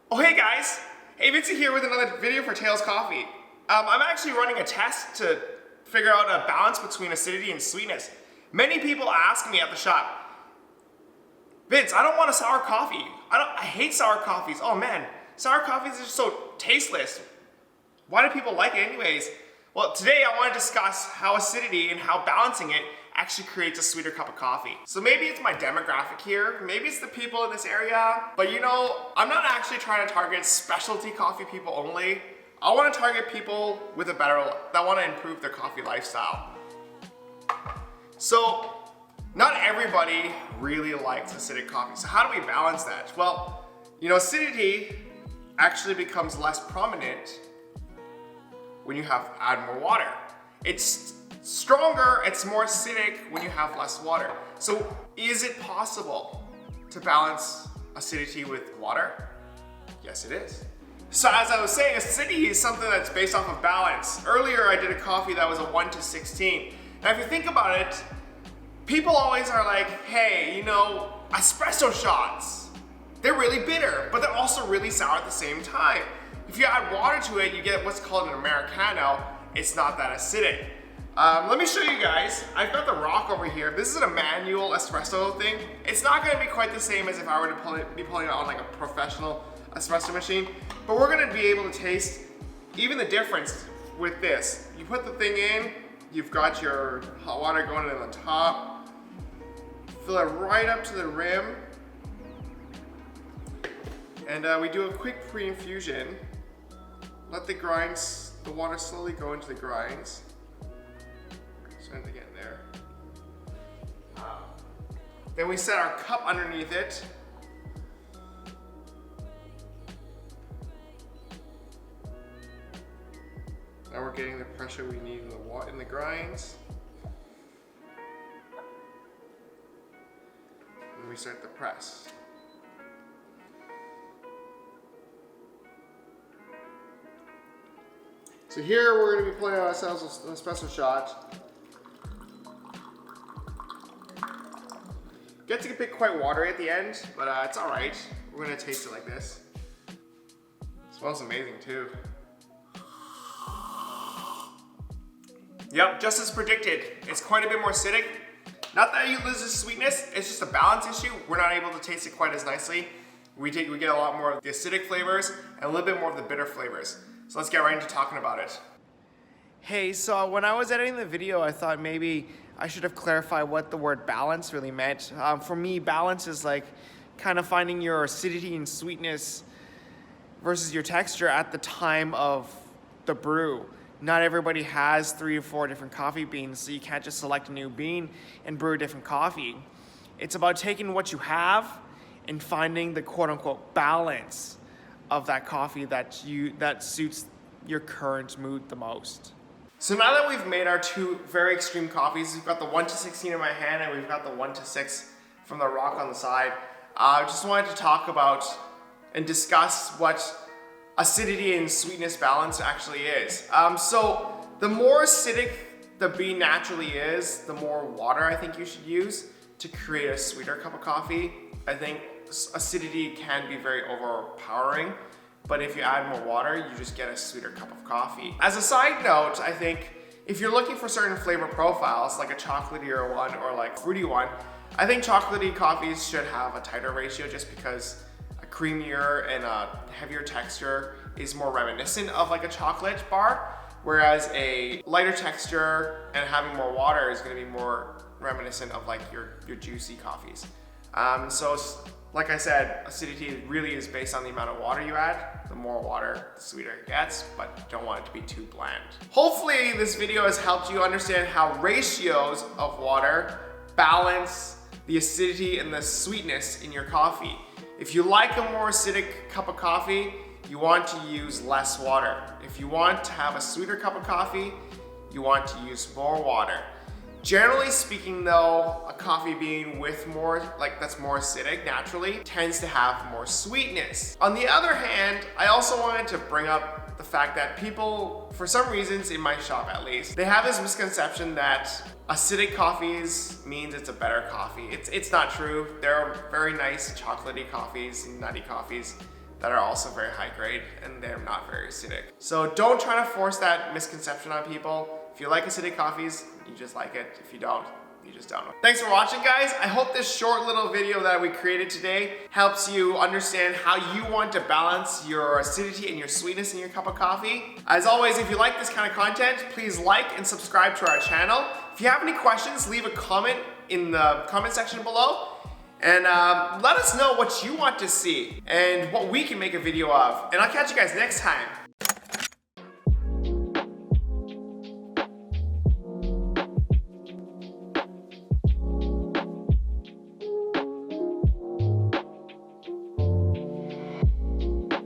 Oh hey guys! Hey, Vincent here with another video for Tails Coffee. I'm actually running a test to figure out a balance between acidity and sweetness. Many people ask me at the shop, Vince, I don't want a sour coffee. I hate sour coffees. Oh man, sour coffees are just so tasteless. Why do people like it anyways? Well, today I want to discuss how acidity and how balancing it actually creates a sweeter cup of coffee. So maybe it's my demographic here, maybe it's the people in this area, but you know, I'm not actually trying to target specialty coffee people only. I want to target people with that want to improve their coffee lifestyle. So, not everybody really likes acidic coffee. So how do we balance that? Well, you know, acidity actually becomes less prominent when you add more water. It's stronger, it's more acidic when you have less water. So is it possible to balance acidity with water? Yes, it is. So as I was saying, acidity is something that's based off of balance. Earlier I did a coffee that was a 1 to 16. Now if you think about it, people always are like, hey, you know, espresso shots, they're really bitter, but they're also really sour at the same time. If you add water to it, you get what's called an Americano. It's not that acidic. Let me show you guys. I've got the rock over here. This is a manual espresso thing. It's not gonna be quite the same as if I were to be pulling it on like a professional espresso machine, but we're gonna be able to taste even the difference with this. You put the thing in, you've got your hot water going in on the top, fill it right up to the rim, and we do a quick pre-infusion. Let the water slowly go into the grinds. Starting to get in there. Then we set our cup underneath it. Now we're getting the pressure we need in the grinds. And we start the press. So here we're going to be pulling ourselves an espresso shot. Gets a bit quite watery at the end, but it's alright. We're going to taste it like this. It smells amazing too. Yep, just as predicted. It's quite a bit more acidic. Not that you lose the sweetness, it's just a balance issue. We're not able to taste it quite as nicely. We get a lot more of the acidic flavors and a little bit more of the bitter flavors. So let's get right into talking about it. Hey, so when I was editing the video, I thought maybe I should have clarified what the word balance really meant. For me, balance is like kind of finding your acidity and sweetness versus your texture at the time of the brew. Not everybody has 3 or 4 different coffee beans, so you can't just select a new bean and brew a different coffee. It's about taking what you have and finding the quote-unquote balance of that coffee that suits your current mood the most. So now that we've made our 2 very extreme coffees, we've got the 1 to 16 in my hand and we've got the 1 to 6 from the rock on the side. I just wanted to talk about and discuss what acidity and sweetness balance actually is. So the more acidic the bean naturally is, the more water I think you should use to create a sweeter cup of coffee. I think acidity can be very overpowering, but if you add more water, you just get a sweeter cup of coffee. As a side note, I think if you're looking for certain flavor profiles, like a chocolatier one or like fruity one, I think chocolatey coffees should have a tighter ratio just because a creamier and a heavier texture is more reminiscent of like a chocolate bar, whereas a lighter texture and having more water is gonna be more reminiscent of like your juicy coffees. So like I said, acidity really is based on the amount of water you add. The more water, the sweeter it gets, but you don't want it to be too bland. Hopefully this video has helped you understand how ratios of water balance the acidity and the sweetness in your coffee. If you like a more acidic cup of coffee, you want to use less water. If you want to have a sweeter cup of coffee, you want to use more water. Generally speaking though, a coffee bean with that's more acidic naturally tends to have more sweetness. On the other hand, I also wanted to bring up the fact that people, for some reasons in my shop at least, they have this misconception that acidic coffees means it's a better coffee. It's not true. There are very nice chocolatey coffees and nutty coffees that are also very high grade and they're not very acidic. So don't try to force that misconception on people. If you like acidic coffees, you just like it. If you don't, you just don't. Thanks for watching, guys. I hope this short little video that we created today helps you understand how you want to balance your acidity and your sweetness in your cup of coffee. As always, if you like this kind of content, please like and subscribe to our channel. If you have any questions, leave a comment in the comment section below. And let us know what you want to see and what we can make a video of. And I'll catch you guys next time.